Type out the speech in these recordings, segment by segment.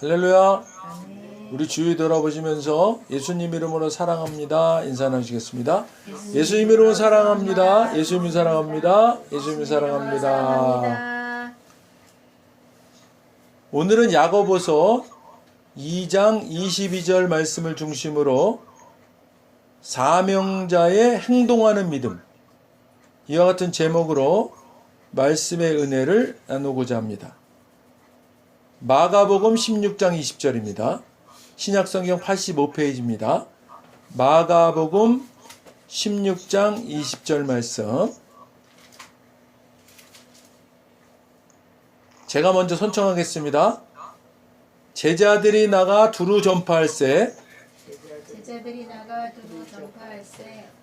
할렐루야. 아멘. 우리 주위 돌아보시면서 예수님 이름으로 사랑합니다 인사 나누시겠습니다. 예수님 이름으로 사랑합니다. 예수님 사랑합니다. 예수님 사랑합니다. 사랑합니다. 오늘은 야고보서 2장 22절 말씀을 중심으로 사명자의 행동하는 믿음, 이와 같은 제목으로 말씀의 은혜를 나누고자 합니다. 마가복음 16장 20절입니다. 신약성경 85페이지입니다. 마가복음 16장 20절 말씀. 제가 먼저 선청하겠습니다. 제자들이 나가 두루 전파할세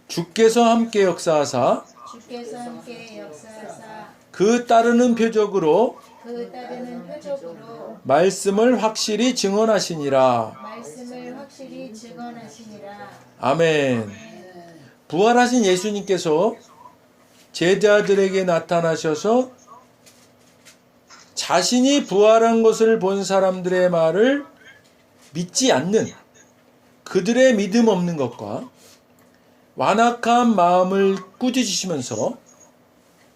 주께서 함께 역사하사 그 따르는 표적으로 말씀을 확실히 증언하시니라. 아멘. 부활하신 예수님께서 제자들에게 나타나셔서 자신이 부활한 것을 본 사람들의 말을 믿지 않는 그들의 믿음 없는 것과 완악한 마음을 꾸짖으시면서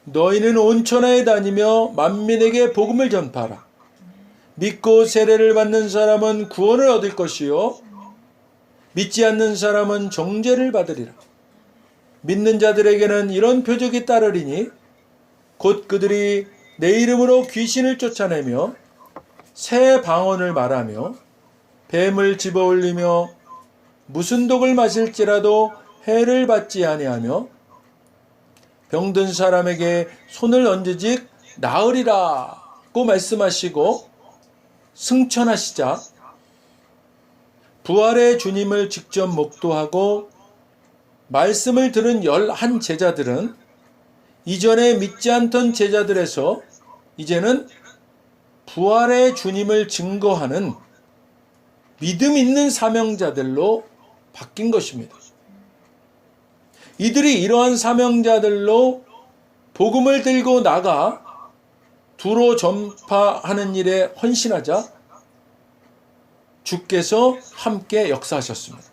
너희는 온 천하에 다니며 만민에게 복음을 전파하라. 믿고 세례를 받는 사람은 구원을 얻을 것이요 믿지 않는 사람은 정죄를 받으리라. 믿는 자들에게는 이런 표적이 따르리니 곧 그들이 내 이름으로 귀신을 쫓아내며 새 방언을 말하며 뱀을 집어올리며 무슨 독을 마실지라도 해를 받지 아니하며 병든 사람에게 손을 얹으직 나으리라고 말씀하시고 승천하시자 부활의 주님을 직접 목도하고 말씀을 들은 11 제자들은 이전에 믿지 않던 제자들에서 이제는 부활의 주님을 증거하는 믿음 있는 사명자들로 바뀐 것입니다. 이들이 이러한 사명자들로 복음을 들고 나가 두루 전파하는 일에 헌신하자 주께서 함께 역사하셨습니다.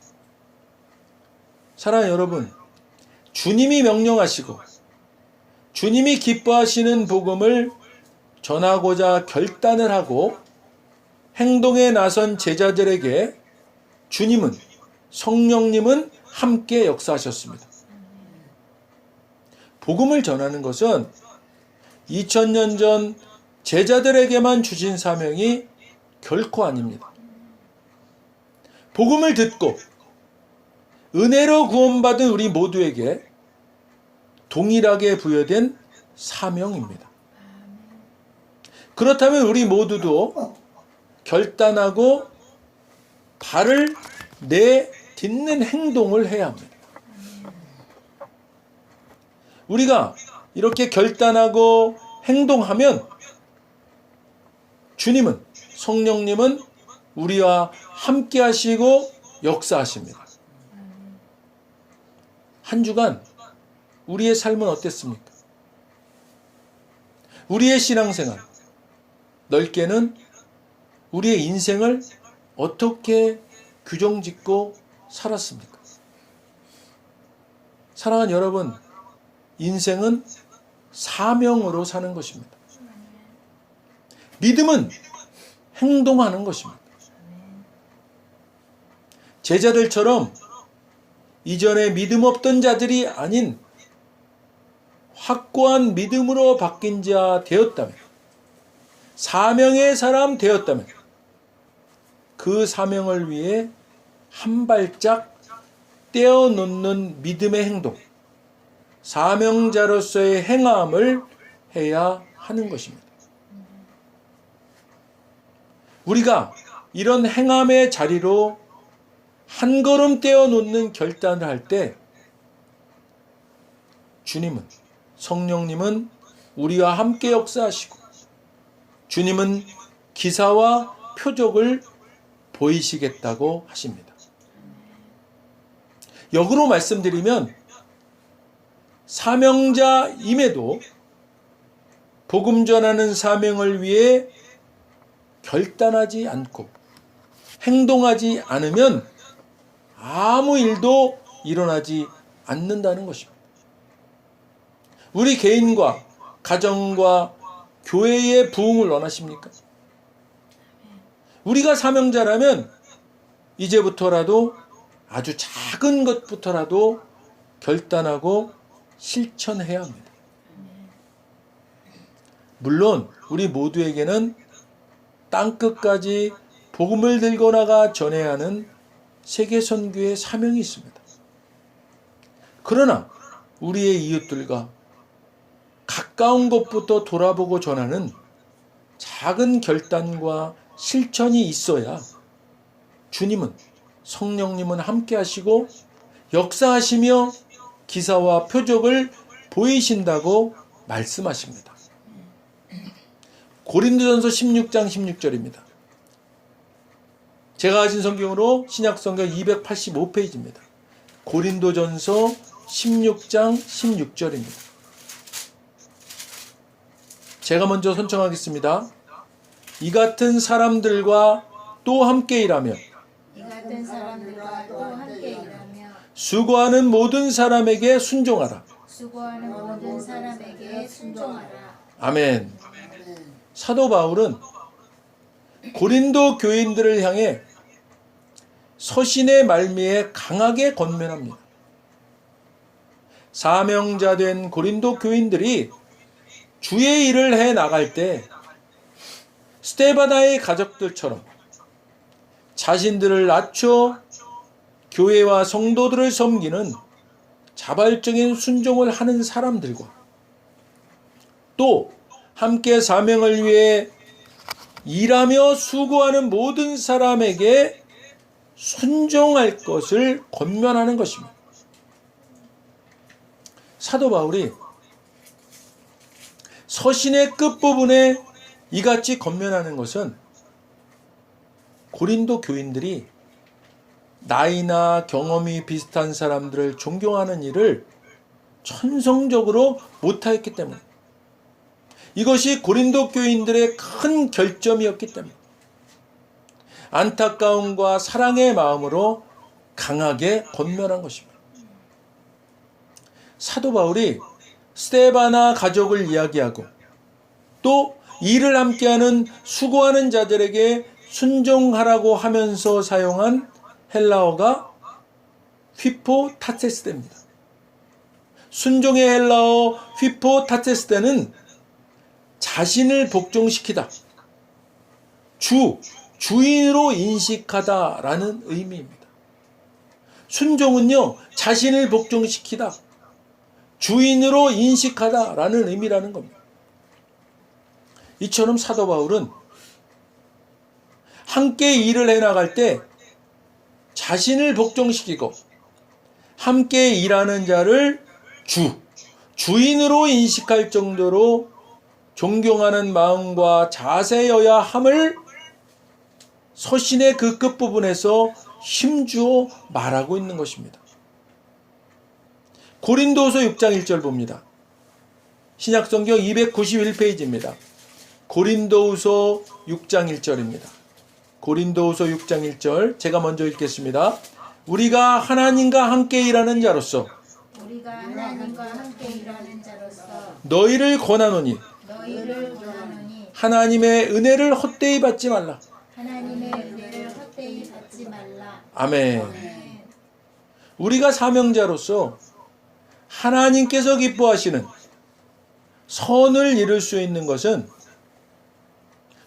사랑하는 여러분, 주님이 명령하시고 주님이 기뻐하시는 복음을 전하고자 결단을 하고 행동에 나선 제자들에게 주님은, 성령님은 함께 역사하셨습니다. 복음을 전하는 것은 2000년 전 제자들에게만 주신 사명이 결코 아닙니다. 복음을 듣고 은혜로 구원받은 우리 모두에게 동일하게 부여된 사명입니다. 그렇다면 우리 모두도 결단하고 발을 내딛는 행동을 해야 합니다. 우리가 이렇게 결단하고 행동하면 주님은, 성령님은 우리와 함께 하시고 역사하십니다. 한 주간 우리의 삶은 어땠습니까? 우리의 신앙생활, 넓게는 우리의 인생을 어떻게 규정짓고 살았습니까? 사랑하는 여러분, 인생은 사명으로 사는 것입니다. 믿음은 행동하는 것입니다. 제자들처럼 이전에 믿음 없던 자들이 아닌 확고한 믿음으로 바뀐 자 되었다면, 사명의 사람 되었다면 그 사명을 위해 한 발짝 떼어놓는 믿음의 행동, 사명자로서의 행함을 해야 하는 것입니다. 우리가 이런 행함의 자리로 한 걸음 떼어놓는 결단을 할 때 주님은, 성령님은 우리와 함께 역사하시고 주님은 기사와 표적을 보이시겠다고 하십니다. 역으로 말씀드리면 사명자임에도 복음 전하는 사명을 위해 결단하지 않고 행동하지 않으면 아무 일도 일어나지 않는다는 것입니다. 우리 개인과 가정과 교회의 부흥을 원하십니까? 우리가 사명자라면 이제부터라도 아주 작은 것부터라도 결단하고 실천해야 합니다. 물론 우리 모두에게는 땅끝까지 복음을 들고 나가 전해야 하는 세계 선교의 사명이 있습니다. 그러나 우리의 이웃들과 가까운 곳부터 돌아보고 전하는 작은 결단과 실천이 있어야 주님은, 성령님은 함께 하시고 역사하시며 기사와 표적을 보이신다고 말씀하십니다. 고린도전서 16장 16절입니다. 제가 가진 성경으로 신약성경 285페이지입니다. 고린도전서 16장 16절입니다. 제가 먼저 선청하겠습니다. 이 같은 사람들과 또 함께 일하며 수고하는 모든 사람에게 순종하라. 아멘. 사도 바울은 고린도 교인들을 향해 서신의 말미에 강하게 권면합니다. 사명자 된 고린도 교인들이 주의 일을 해 나갈 때 스데바나의 가족들처럼 자신들을 낮춰 교회와 성도들을 섬기는 자발적인 순종을 하는 사람들과 또 함께 사명을 위해 일하며 수고하는 모든 사람에게 순종할 것을 권면하는 것입니다. 사도 바울이 서신의 끝부분에 이같이 권면하는 것은 고린도 교인들이 나이나 경험이 비슷한 사람들을 존경하는 일을 천성적으로 못하였기 때문에, 이것이 고린도 교인들의 큰 결점이었기 때문에 안타까움과 사랑의 마음으로 강하게 권면한 것입니다. 사도 바울이 스데바나 가족을 이야기하고 또 일을 함께하는 수고하는 자들에게 순종하라고 하면서 사용한 헬라어가 휘포타테스데입니다. 순종의 헬라어 휘포타테스데는 자신을 복종시키다, 주인으로 인식하다라는 의미입니다. 순종은요, 자신을 복종시키다, 주인으로 인식하다라는 의미라는 겁니다. 이처럼 사도 바울은 함께 일을 해나갈 때 자신을 복종시키고 함께 일하는 자를 주인으로 인식할 정도로 존경하는 마음과 자세여야 함을 서신의 그 끝부분에서 힘주어 말하고 있는 것입니다. 고린도후서 6장 1절 봅니다. 신약성경 291페이지입니다. 고린도후서 6장 1절입니다. 고린도후서 6장 1절 제가 먼저 읽겠습니다. 우리가 하나님과 함께 일하는 자로서 너희를 권하노니 하나님의 은혜를 헛되이 받지 말라. 아멘. 우리가 사명자로서 하나님께서 기뻐하시는 선을 이룰 수 있는 것은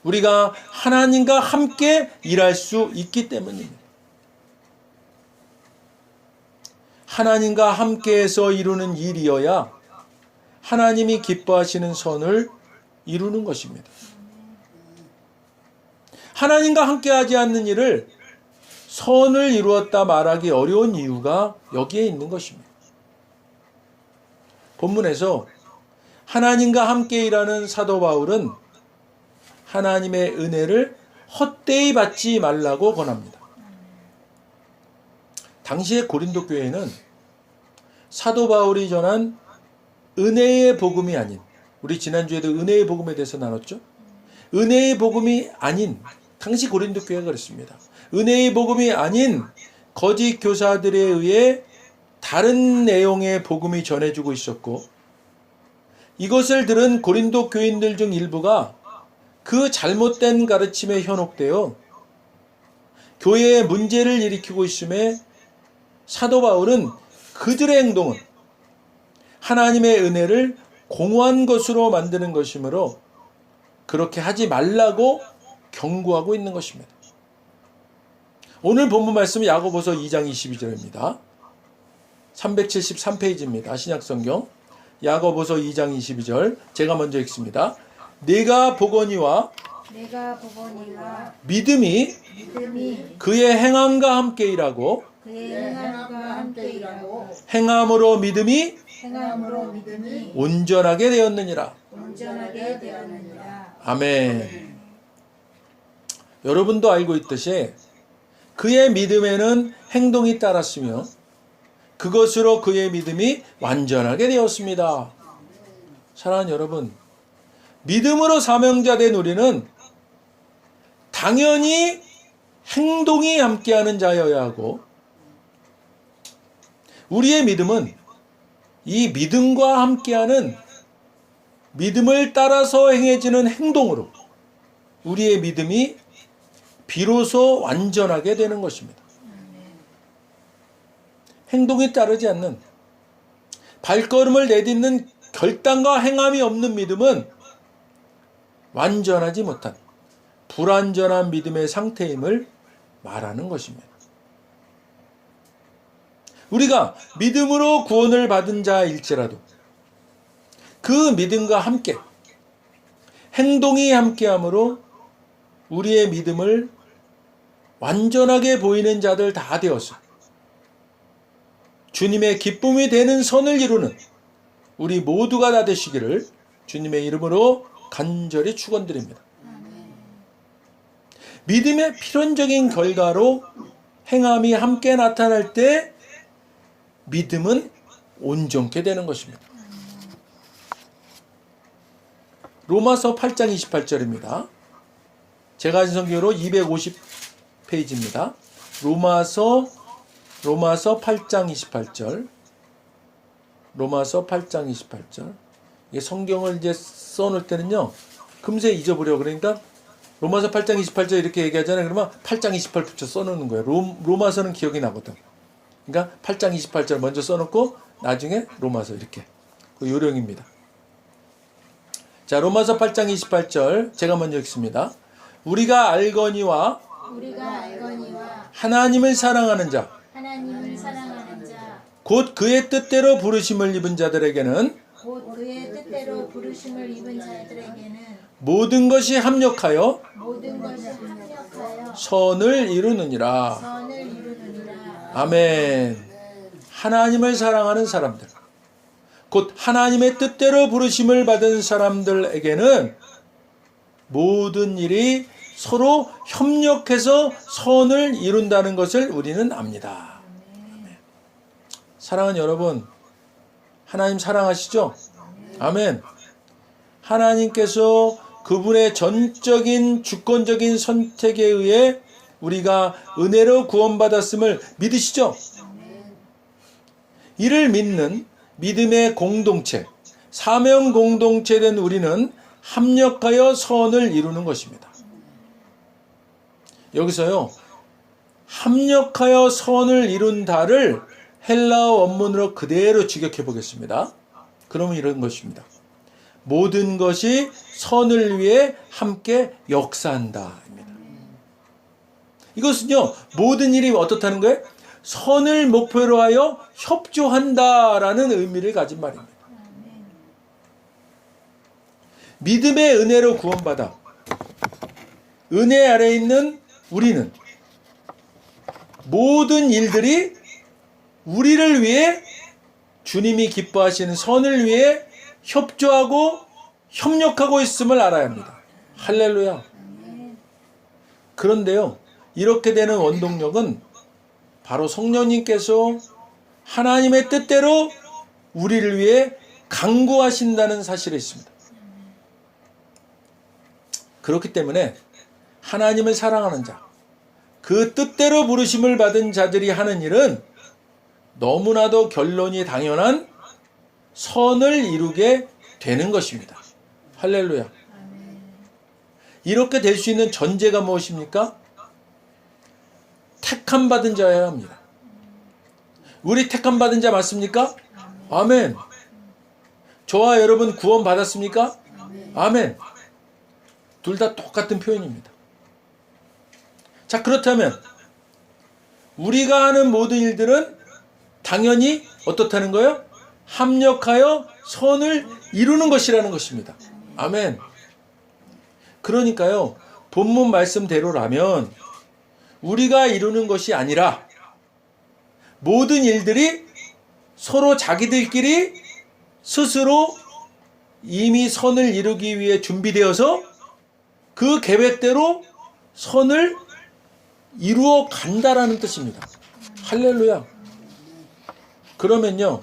우리가 하나님과 함께 일할 수 있기 때문입니다. 하나님과 함께해서 이루는 일이어야 하나님이 기뻐하시는 선을 이루는 것입니다. 하나님과 함께하지 않는 일을 선을 이루었다 말하기 어려운 이유가 여기에 있는 것입니다. 본문에서 하나님과 함께 일하는 사도 바울은 하나님의 은혜를 헛되이 받지 말라고 권합니다. 당시의 고린도 교회는 사도 바울이 전한 은혜의 복음이 아닌, 우리 지난주에도 은혜의 복음에 대해서 나눴죠. 은혜의 복음이 아닌 당시 고린도 교회가 그랬습니다. 은혜의 복음이 아닌 거짓 교사들에 의해 다른 내용의 복음이 전해지고 있었고, 이것을 들은 고린도 교인들 중 일부가 그 잘못된 가르침에 현혹되어 교회에 문제를 일으키고 있음에 사도 바울은 그들의 행동은 하나님의 은혜를 공허한 것으로 만드는 것이므로 그렇게 하지 말라고 경고하고 있는 것입니다. 오늘 본문 말씀은 야고보서 2장 22절입니다. 373페이지입니다. 신약성경 야고보서 2장 22절 제가 먼저 읽습니다. 내가 보거니와 믿음이 그의 행함과 함께 일하고 행함으로 믿음이 온전하게 되었느니라. 아멘. 여러분도 알고 있듯이 그의 믿음에는 행동이 따랐으며 그것으로 그의 믿음이 완전하게 되었습니다. 사랑하는 여러분, 믿음으로 사명자 된 우리는 당연히 행동이 함께하는 자여야 하고, 우리의 믿음은 이 믿음과 함께하는 믿음을 따라서 행해지는 행동으로 우리의 믿음이 비로소 완전하게 되는 것입니다. 행동이 따르지 않는, 발걸음을 내딛는 결단과 행함이 없는 믿음은 완전하지 못한 불완전한 믿음의 상태임을 말하는 것입니다. 우리가 믿음으로 구원을 받은 자일지라도 그 믿음과 함께 행동이 함께함으로 우리의 믿음을 완전하게 보이는 자들 다 되어서 주님의 기쁨이 되는 선을 이루는 우리 모두가 다 되시기를 주님의 이름으로 간절히 축원드립니다. 믿음의 필연적인 결과로 행함이 함께 나타날 때 믿음은 온전케 되는 것입니다. 로마서 8장 28절입니다. 제가 가진 성경으로 250페이지입니다. 로마서 8장 28절. 로마서 8장 28절. 이게 성경을 이제 써놓을 때는요, 금세 잊어버려. 그러니까 로마서 8장 28절 이렇게 얘기하잖아요. 그러면 8장 28 붙여 써놓는 거예요. 로마서는 기억이 나거든. 그러니까 8장 28절 먼저 써놓고 나중에 로마서 이렇게. 그 요령입니다. 자, 로마서 8장 28절 제가 먼저 읽습니다. 우리가 알거니와 하나님을 사랑하는 자, 곧 그의 뜻대로 부르심을 입은 자들에게는 모든 것이 합력하여 선을 이루느니라. 아멘. 하나님을 사랑하는 사람들, 곧 하나님의 뜻대로 부르심을 받은 사람들에게는 모든 일이 서로 협력해서 선을 이룬다는 것을 우리는 압니다. 아멘. 사랑하는 여러분, 하나님 사랑하시죠? 아멘. 하나님께서 그분의 전적인 주권적인 선택에 의해 우리가 은혜로 구원받았음을 믿으시죠? 이를 믿는 믿음의 공동체, 사명 공동체 된 우리는 합력하여 선을 이루는 것입니다. 여기서요, 합력하여 선을 이룬다를 헬라어 원문으로 그대로 직역해 보겠습니다. 그러면 이런 것입니다. 모든 것이 선을 위해 함께 역사한다. 이것은요, 모든 일이 어떻다는 거예요? 선을 목표로 하여 협조한다라는 의미를 가진 말입니다. 믿음의 은혜로 구원받아 은혜 아래에 있는 우리는 모든 일들이 우리를 위해, 주님이 기뻐하시는 선을 위해 협조하고 협력하고 있음을 알아야 합니다. 할렐루야. 그런데요, 이렇게 되는 원동력은 바로 성령님께서 하나님의 뜻대로 우리를 위해 강구하신다는 사실이 있습니다. 그렇기 때문에 하나님을 사랑하는 자, 그 뜻대로 부르심을 받은 자들이 하는 일은 너무나도 결론이 당연한 선을 이루게 되는 것입니다. 할렐루야. 이렇게 될 수 있는 전제가 무엇입니까? 택함 받은 자여야 합니다. 우리 택함 받은 자 맞습니까? 아멘. 저와 여러분 구원 받았습니까? 아멘. 둘 다 똑같은 표현입니다. 자, 그렇다면 우리가 하는 모든 일들은 당연히 어떻다는 거예요? 합력하여 선을 이루는 것이라는 것입니다. 아멘. 그러니까요, 본문 말씀대로라면 우리가 이루는 것이 아니라 모든 일들이 서로 자기들끼리 스스로 이미 선을 이루기 위해 준비되어서 그 계획대로 선을 이루어 간다라는 뜻입니다. 할렐루야. 그러면요,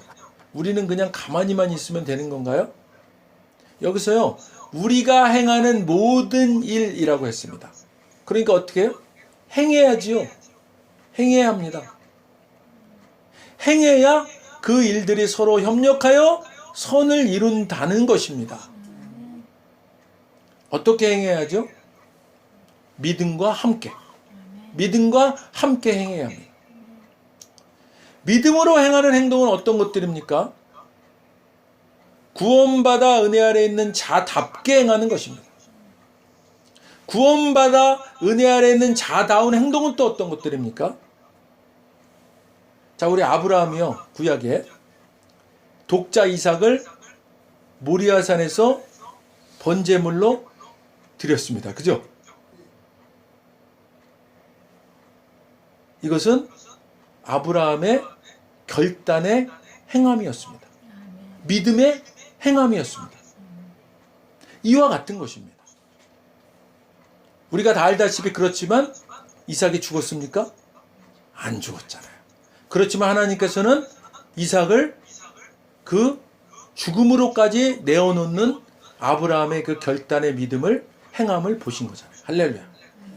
우리는 그냥 가만히만 있으면 되는 건가요? 여기서요, 우리가 행하는 모든 일이라고 했습니다. 그러니까 어떻게 해요? 행해야지요. 행해야 합니다. 행해야 그 일들이 서로 협력하여 선을 이룬다는 것입니다. 어떻게 행해야죠? 믿음과 함께. 믿음과 함께 행해야 합니다. 믿음으로 행하는 행동은 어떤 것들입니까? 구원받아 은혜 아래 있는 자답게 행하는 것입니다. 구원받아 은혜 아래 있는 자다운 행동은 또 어떤 것들입니까? 자, 우리 아브라함이요, 구약에 독자 이삭을 모리아산에서 번제물로 드렸습니다. 그죠? 이것은 아브라함의 결단의 행함이었습니다. 믿음의 행함이었습니다. 이와 같은 것입니다. 우리가 다 알다시피 그렇지만 이삭이 죽었습니까? 안 죽었잖아요. 그렇지만 하나님께서는 이삭을 그 죽음으로까지 내어놓는 아브라함의 그 결단의 믿음을 행함을 보신 거잖아요. 할렐루야.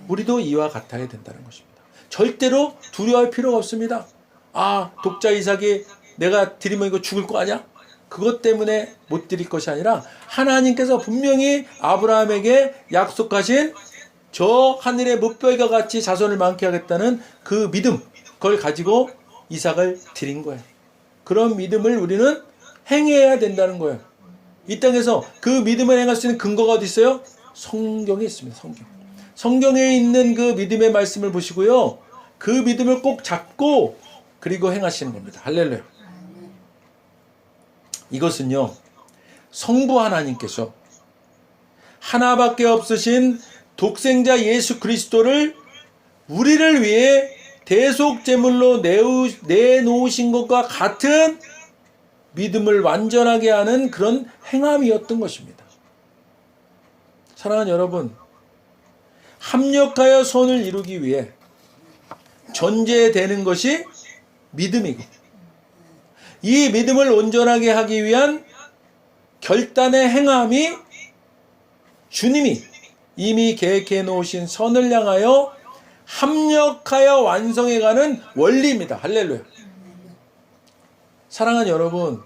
우리도 이와 같아야 된다는 것입니다. 절대로 두려워할 필요가 없습니다. 아, 독자 이삭이 내가 드리면 이거 죽을 거 아니야? 그것 때문에 못 드릴 것이 아니라 하나님께서 분명히 아브라함에게 약속하신 저 하늘의 뭇별과 같이 자손을 많게 하겠다는 그 믿음, 그걸 가지고 이삭을 드린 거예요. 그런 믿음을 우리는 행해야 된다는 거예요. 이 땅에서 그 믿음을 행할 수 있는 근거가 어디 있어요? 성경에 있습니다. 성경. 성경에 있는 그 믿음의 말씀을 보시고요, 그 믿음을 꼭 잡고 그리고 행하시는 겁니다. 할렐루야. 이것은요, 성부 하나님께서 하나밖에 없으신 독생자 예수 그리스도를 우리를 위해 대속제물로 내놓으신 것과 같은 믿음을 완전하게 하는 그런 행함이었던 것입니다. 사랑하는 여러분, 합력하여 선을 이루기 위해 전제되는 것이 믿음이고, 이 믿음을 온전하게 하기 위한 결단의 행함이 주님이 이미 계획해 놓으신 선을 향하여 합력하여 완성해가는 원리입니다. 할렐루야. 사랑하는 여러분,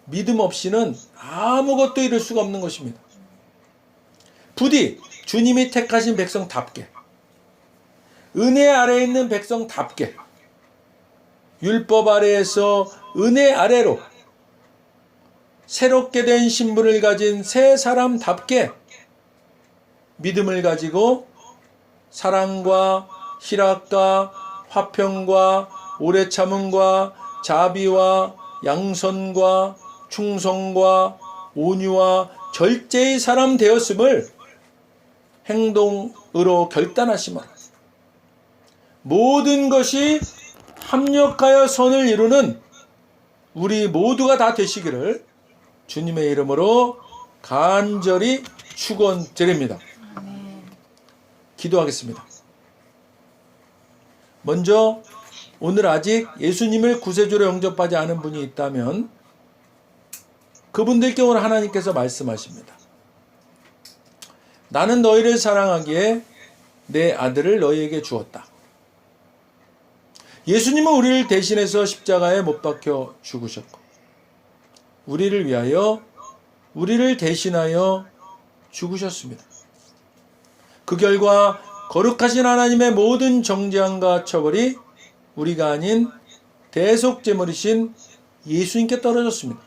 믿음 없이는 아무것도 이룰 수가 없는 것입니다. 부디 주님이 택하신 백성답게, 은혜 아래에 있는 백성답게, 율법 아래에서 은혜 아래로 새롭게 된 신분을 가진 새 사람답게 믿음을 가지고 사랑과 희락과 화평과 오래 참음과 자비와 양선과 충성과 온유와 절제의 사람 되었음을 행동으로 결단하시면 모든 것이 합력하여 선을 이루는 우리 모두가 다 되시기를 주님의 이름으로 간절히 축원드립니다. 기도하겠습니다. 먼저 오늘 아직 예수님을 구세주로 영접하지 않은 분이 있다면 그분들께 오늘 하나님께서 말씀하십니다. 나는 너희를 사랑하기에 내 아들을 너희에게 주었다. 예수님은 우리를 대신해서 십자가에 못 박혀 죽으셨고 우리를 위하여 우리를 대신하여 죽으셨습니다. 그 결과 거룩하신 하나님의 모든 정죄함과 처벌이 우리가 아닌 대속제물이신 예수님께 떨어졌습니다.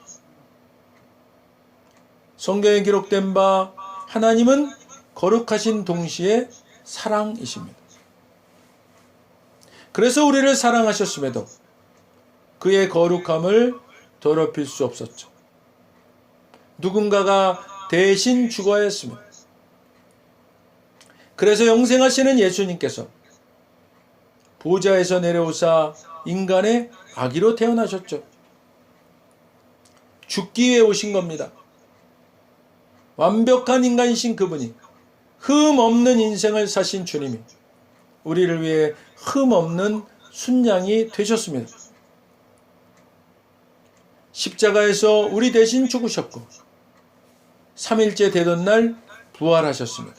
성경에 기록된 바 하나님은 거룩하신 동시에 사랑이십니다. 그래서 우리를 사랑하셨음에도 그의 거룩함을 더럽힐 수 없었죠. 누군가가 대신 죽어야 했습니다. 그래서 영생하시는 예수님께서 보좌에서 내려오사 인간의 아기로 태어나셨죠. 죽기 위해 오신 겁니다. 완벽한 인간이신 그분이 흠 없는 인생을 사신 주님이 우리를 위해 흠 없는 순양이 되셨습니다. 십자가에서 우리 대신 죽으셨고 3일째 되던 날 부활하셨습니다.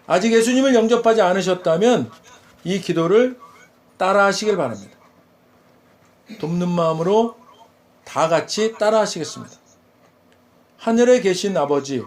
아직 예수님을 영접하지 않으셨다면 이 기도를 따라 하시길 바랍니다. 돕는 마음으로 다 같이 따라 하시겠습니다. 하늘에 계신 아버지,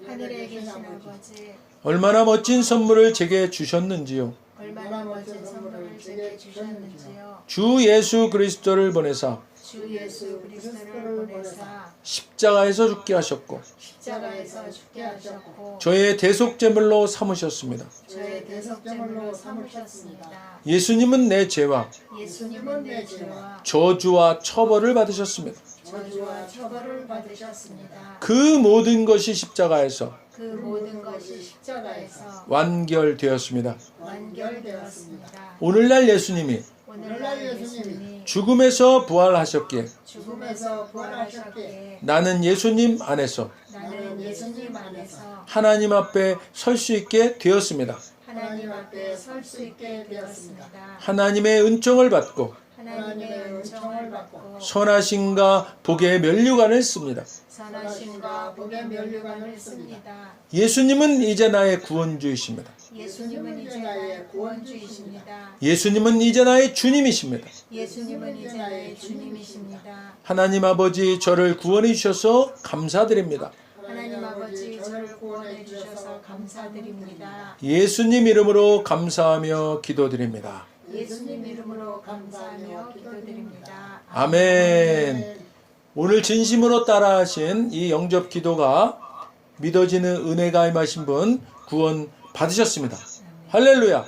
하늘에 계신 아버지, 얼마나 멋진 선물을 제게 주셨는지요. 얼마나 멋진 선물을 제게 주셨는지요. 주 예수 그리스도를 보내사 주 예수 그리스도를 보내사 십자가에서 죽게 하셨고 십자가에서 죽게 하셨고 저의 대속제물로 삼으셨습니다. 저의 대속제물로 삼으셨습니다. 예수님은 내 죄와 예수님은 내 죄와 저주와 처벌을 받으셨습니다. 저주와 처벌을 받으셨습니다. 그 모든 것이 십자가에서 그 모든 것이 십자가에서 완결되었습니다. 완결되었습니다. 오늘날 예수님이 오늘날 예수님이 죽음에서 부활하셨기에 죽음에서 부활하셨기에 나는 예수님 안에서 나는 예수님 안에서 하나님 앞에 설 수 있게 되었습니다. 하나님 앞에 설 수 있게 되었습니다. 하나님의 은총을 받고 하나님의 은총을 받고 선하심과 복의 면류관을 씁니다. 선하심과 복의 면류관을 씁니다. 예수님은 이제 나의 구원주이십니다. 예수님은 이제 나의 구원주이십니다. 예수님은 이제 나의 주님이십니다. 예수님은 이제 나의 주님이십니다. 하나님 아버지 저를 구원해 주셔서 감사드립니다. 하나님 아버지 저를 구원해 주셔서 감사드립니다. 예수님 이름으로 감사하며 기도드립니다. 예수님 이름으로 감사하며 기도드립니다. 아멘. 오늘 진심으로 따라하신 이 영접 기도가 믿어지는 은혜가 임하신 분 구원 받으셨습니다. 할렐루야.